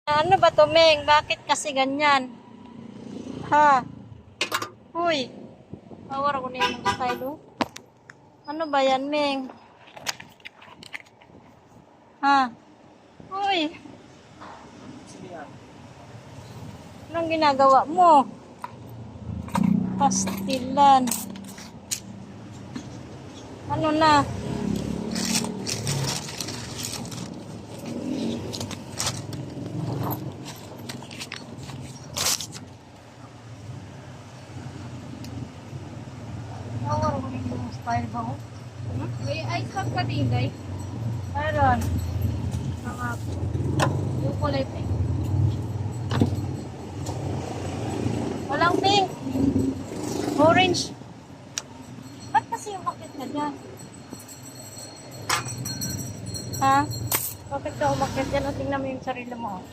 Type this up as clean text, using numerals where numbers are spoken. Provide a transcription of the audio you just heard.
Ano ba to, Meng? Bakit kasi ganyan? Ha? Uy. Awar ko na yung style, oh. Ano ba yan, Meng? Ha? Uy. Anong ginagawa mo? Pastilan. Ano na? Awar ko na yung style ba, oh? May ice pack ka din, guys. Meron. Mga yung kulay pink. Walang pink. Orange. Ba't kasi umakit ka dyan? Ha? Bakit ka umakit dyan? O tingnan mo yung sarili mo.